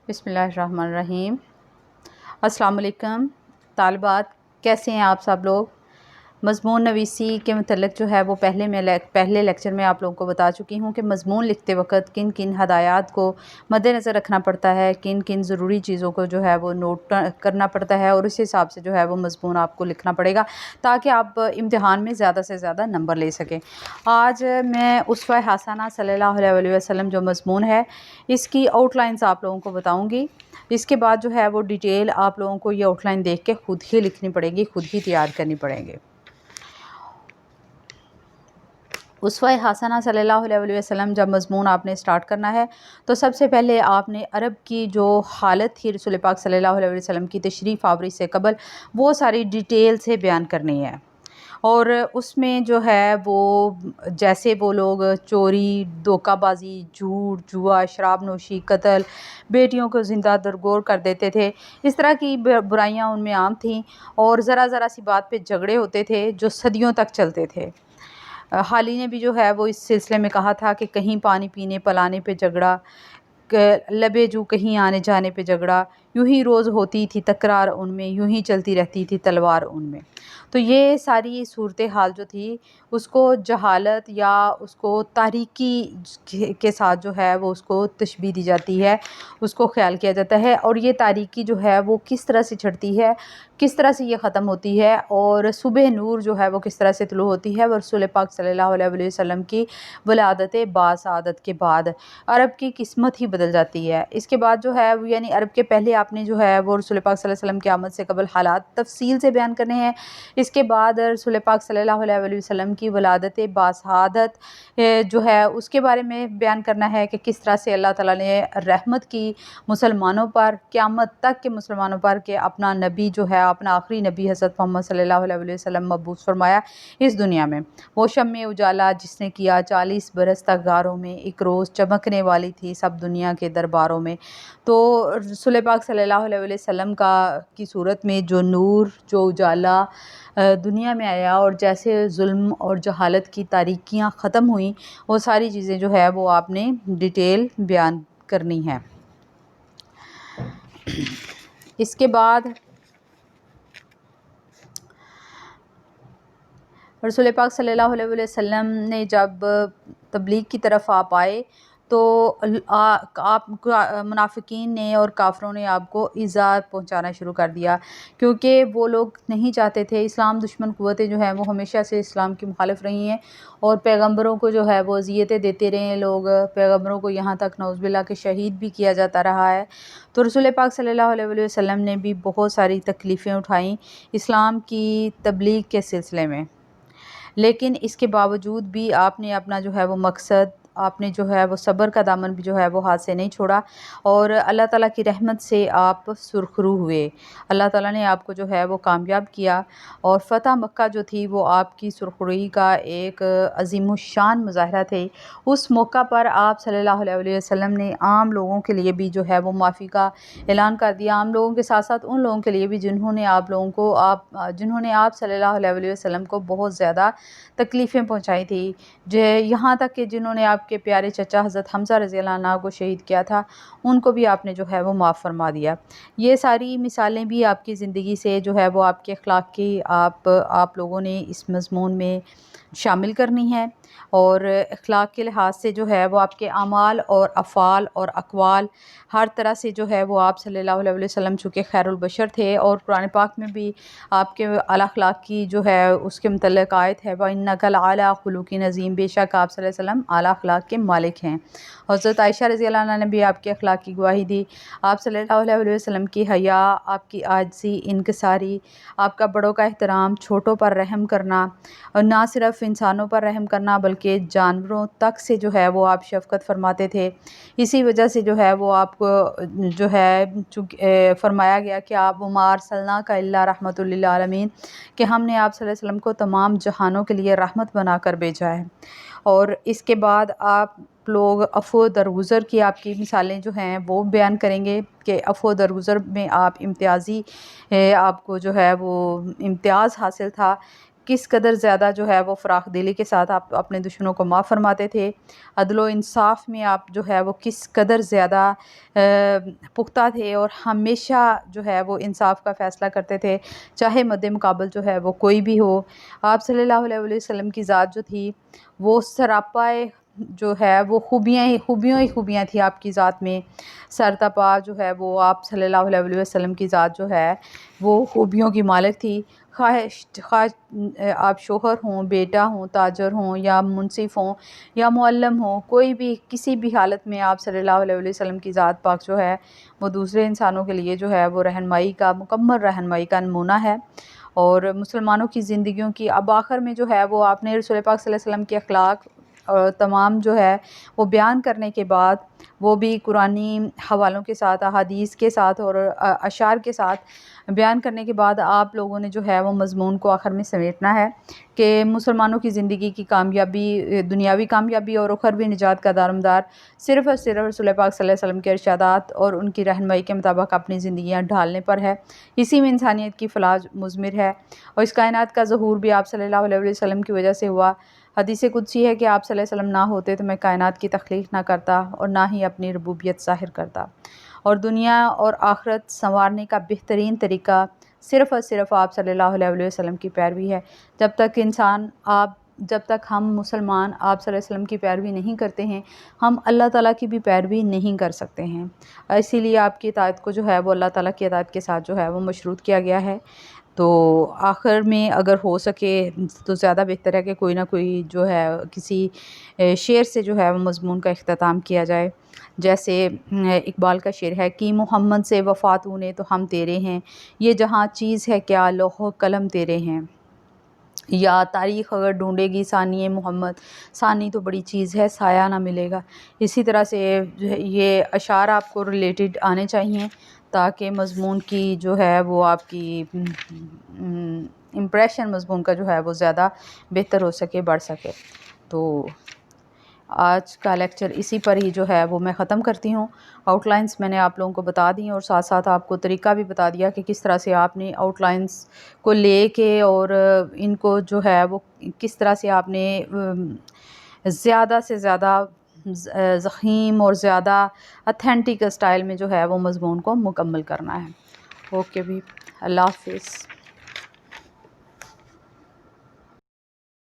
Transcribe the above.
बिस्मिल्लाहिर्रहमानिर्रहीम। अस्सलाम वालेकुम तालिबात, कैसे हैं आप सब लोग। मज़मून नवीसी के मतलब जो है वो पहले लेक्चर में आप लोगों को बता चुकी हूँ कि मज़मून लिखते वक्त किन किन हदायत को मद्देनज़र रखना पड़ता है, किन किन ज़रूरी चीज़ों को जो है वो नोट करना पड़ता है और उस हिसाब से जो है वो मज़मून आपको लिखना पड़ेगा ताकि आप इम्तिहान में ज़्यादा से ज़्यादा नंबर ले सकें। आज मैं उसवा हसना सल्लल्लाहु अलैहि वसल्लम जो मज़मून है इसकी आउटलाइंस आप लोगों को बताऊँगी। इसके बाद जो है वो डिटेल आप लोगों को ये आउटलाइन देख के खुद ही लिखनी पड़ेगी, खुद ही तैयार करनी पड़ेंगे। उसवा हसना सल्लल्लाहु अलैहि वसल्लम जब मज़मून आपने स्टार्ट करना है तो सबसे पहले आपने अरब की जो हालत थी रसूल पाक सल्लल्लाहु अलैहि वसल्लम की तशरीफ़ आवरी से कबल वो सारी डिटेल से बयान करनी है। और उसमें जो है वो जैसे वो लोग चोरी, धोखाबाजी, झूठ, जुआ, शराब नोशी, कत्ल, बेटियों को ज़िंदा दरगोर कर देते थे, इस तरह की बुराइयां उनमें आम थीं और ज़रा सी बात पे झगड़े होते थे जो सदियों तक चलते थे। हाल ही ने भी जो है वो इस सिलसिले में कहा था कि कहीं पानी पीने पिलाने पे झगड़ा, लबे जू कहीं आने जाने पे झगड़ा, यूं ही रोज़ होती थी तकरार उनमें, यूं ही चलती रहती थी तलवार उनमें। तो ये सारी सूरत हाल जो थी उसको जहालत या उसको तारीकी के साथ जो है वो उसको तशबीह दी जाती है, उसको ख्याल किया जाता है। और ये तारीकी जो है वो किस तरह से चढ़ती है, किस तरह से ये ख़त्म होती है और सुबह नूर जो है वो किस तरह से तुलू होती है। रसूल पाक सल्लल्लाहु अलैहि वसल्लम की वलादत बासआदत के बाद अरब की किस्मत ही बदल जाती है। इसके बाद जो है वो यानी अरब के पहले आपने जो है वो रसूल पाक सल्लल्लाहु अलैहि वसल्लम की आमद से कबल हालात तफसील से बयान करने हैं। इसके बाद रसूल पाक सल्लल्लाहु अलैहि वसल्लम की वलादत बासआदत जो है उसके बारे में बयान करना है कि किस तरह से अल्लाह ताला ने रहमत की मुसलमानों पर, क़यामत तक के मुसलमानों पर कि अपना नबी जो है अपना आखिरी नबी हज़रत मोहम्मद सल्लल्लाहु अलैहि वसल्लम मबूस फरमाया इस दुनिया में। वो शम्मे उजाला जिसने किया 40 बरस तक गारों में, एक रोज़ चमकने वाली थी सब दुनिया के दरबारों में। तो रसूल पाक सल्लल्लाहु अलैहि वसल्लम की सूरत में जो नूर, जो उजाला दुनिया में आया और जैसे जुल्म और जहालत की तारीकियाँ ख़त्म हुई, वो सारी चीज़ें जो है वो आपने डिटेल बयान करनी है। इसके बाद रसूल पाक सल्लल्लाहु अलैहि वसल्लम ने जब तबलीग की तरफ आप आए तो आप मुनाफिकीन ने और काफरों ने आपको ईज़ा पहुंचाना शुरू कर दिया, क्योंकि वो लोग नहीं चाहते थे। इस्लाम दुश्मन क़ुव्वतें जो हैं वो हमेशा से इस्लाम की मुखालिफ रही हैं और पैगंबरों को जो है वो अज़ियतें देते रहे हैं लोग, पैगंबरों को यहाँ तक नौज़ुबिल्लाह के शहीद भी किया जाता रहा है। तो रसूल पाक सल्लल्लाहु अलैहि वसल्लम ने भी बहुत सारी तकलीफ़ें उठाईं इस्लाम की तबलीग के सिलसिले में, लेकिन इसके बावजूद भी आपने अपना जो है वो मकसद, आपने जो है वो सब्र का दामन भी जो है वो हाथ से नहीं छोड़ा और अल्लाह ताला की रहमत से आप सुरखरू हुए। अल्लाह ताला ने आपको जो है वो कामयाब किया और फ़तह मक्का जो थी वो आपकी सुरखरुई का एक अज़ीमुश्शान मुज़ाहरा थे। उस मौका पर आप सल्लल्लाहु अलैहि वसल्लम ने आम लोगों के लिए भी जो है वो माफ़ी का ऐलान कर दिया। आम लोगों के साथ-साथ उन लोगों के लिए भी जिन्होंने आप सल्लल्लाहु अलैहि वसल्लम को बहुत ज़्यादा तकलीफ़ें पहुँचाई थी। यहाँ तक कि जिन्होंने आपके प्यारे चचा हज़रत हमज़ा रज़ियल्लाहु अन्हु को शहीद किया था, उनको भी आपने जो है वो माफ़ फरमा दिया। ये सारी मिसालें भी आपकी ज़िंदगी से जो है वो आपके अखलाक की आप लोगों ने इस मज़मून में शामिल करनी है और अखलाक के लिहाज से जो है वो आपके अमाल और अफ़ाल और अक़वाल हर तरह से जो है वो आप सल्लल्लाहु अलैहि वसल्लम चूँकि खैरुल बशर थे और कुरान पाक में भी आपके आला अखलाक की जो है उसके मुतल्लिक़ आयत है, व इन्नका लअला खुलुक़िन अज़ीम, बेशक आप सल्लल्लाहु अलैहि वसल्लम आला अखलाक के मालिक हैं। हज़रत आयशा रज़ियल्लाहु अन्हा ने भी आपके अखलाक की गवाही दी। आप सल्लल्लाहु अलैहि वसल्लम की हया, आपकी आजिज़ी, इनकिसारी, आपका बड़ों का एहतराम, छोटों पर रहम करना और ना सिर्फ इंसानों पर रहम करना बल्कि जानवरों तक से जो है वो आप शफ़क़त फरमाते थे। इसी वजह से जो है वो आपको जो है चूँकि फरमाया गया कि आप वमा अर्सलनाका इल्ला रहमतुल लिल आलमीन, कि हमने आप सल्लल्लाहु अलैहि वसल्लम को तमाम जहानों के लिए रहमत बनाकर भेजा है। और इसके बाद आप लोग अफ़ो दरगुज़र की आपकी मिसालें जो हैं वो बयान करेंगे कि अफ़ो दरगुज़र में आप इम्तियाज़ी आपको जो है वो इम्तियाज़ हासिल था کس قدر زیادہ جو ہے وہ فراخ دلی کے ساتھ آپ اپنے دشمنوں کو معاف فرماتے تھے، عدل و انصاف میں آپ جو ہے وہ کس قدر زیادہ پختہ تھے اور ہمیشہ جو ہے وہ انصاف کا فیصلہ کرتے تھے، چاہے مد مقابل جو ہے وہ کوئی بھی ہو۔ آپ صلی اللہ علیہ وسلم کی ذات جو تھی وہ سراپائے جو ہے وہ خوبیوں ہی خوبیاں تھی آپ کی ذات میں، سرتاپا جو ہے وہ آپ صلی اللہ علیہ وسلم کی ذات جو ہے وہ خوبیوں کی مالک تھی۔ خواہ آپ شوہر ہوں، بیٹا ہوں، تاجر ہوں یا منصف ہوں یا معلم ہوں، کوئی بھی کسی بھی حالت میں آپ صلی اللہ علیہ وسلم کی ذات پاک جو ہے وہ دوسرے انسانوں کے لیے جو ہے وہ رہنمائی کا مکمل رہنمائی کا نمونہ ہے۔ اور مسلمانوں کی زندگیوں کی اب آخر میں جو ہے وہ آپ نے رسول پاک صلی اللہ علیہ وسلم کے اخلاق تمام جو ہے وہ بیان کرنے کے بعد، وہ بھی قرآنی حوالوں کے ساتھ، احادیث کے ساتھ اور اشعار کے ساتھ بیان کرنے کے بعد آپ لوگوں نے جو ہے وہ مضمون کو آخر میں سمیٹنا ہے کہ مسلمانوں کی زندگی کی کامیابی، دنیاوی کامیابی اور اخروی نجات کا دارومدار صرف اور صرف رسول پاک صلی اللہ علیہ وسلم کے ارشادات اور ان کی رہنمائی کے مطابق اپنی زندگیاں ڈھالنے پر ہے۔ اسی میں انسانیت کی فلاح مضمر ہے اور اس کائنات کا ظہور بھی آپ صلی اللہ علیہ وسلم کی وجہ سے ہوا۔ حدیث قدسی ہے کہ آپ صلی اللہ علیہ وسلم نہ ہوتے تو میں کائنات کی تخلیق نہ کرتا اور نہ ہی اپنی ربوبیت ظاہر کرتا، اور دنیا اور آخرت سنوارنے کا بہترین طریقہ صرف اور صرف آپ صلی اللہ علیہ وسلم کی پیروی ہے۔ جب تک ہم مسلمان آپ صلی اللہ علیہ وسلم کی پیروی نہیں کرتے ہیں، ہم اللہ تعالیٰ کی بھی پیروی نہیں کر سکتے ہیں۔ اسی لیے آپ کی اطاعت کو جو ہے وہ اللہ تعالیٰ کی اطاعت کے ساتھ جو ہے وہ مشروط کیا گیا ہے۔ تو آخر میں اگر ہو سکے تو زیادہ بہتر ہے کہ کوئی نہ کوئی جو ہے کسی شعر سے جو ہے وہ مضمون کا اختتام کیا جائے، جیسے اقبال کا شعر ہے کہ محمد سے وفا تو نے تو ہم تیرے ہیں، یہ جہاں چیز ہے کیا لوح و قلم تیرے ہیں، یا تاریخ اگر ڈھونڈے گی ثانی محمد، ثانی تو بڑی چیز ہے سایہ نہ ملے گا۔ اسی طرح سے یہ اشعار آپ کو ریلیٹڈ آنے چاہیے تاکہ مضمون کی جو ہے وہ آپ کی امپریشن مضمون کا جو ہے وہ زیادہ بہتر ہو سکے، بڑھ سکے۔ تو آج کا لیکچر اسی پر ہی جو ہے وہ میں ختم کرتی ہوں۔ آؤٹ لائنس میں نے آپ لوگوں کو بتا دی اور ساتھ ساتھ آپ کو طریقہ بھی بتا دیا کہ کس طرح سے آپ نے آؤٹ لائنس کو لے کے اور ان کو جو ہے وہ کس طرح سے آپ نے زیادہ سے زیادہ ضخیم اور زیادہ اتھینٹک اسٹائل میں جو ہے وہ مضمون کو مکمل کرنا ہے۔ اوکے بھی، اللہ حافظ۔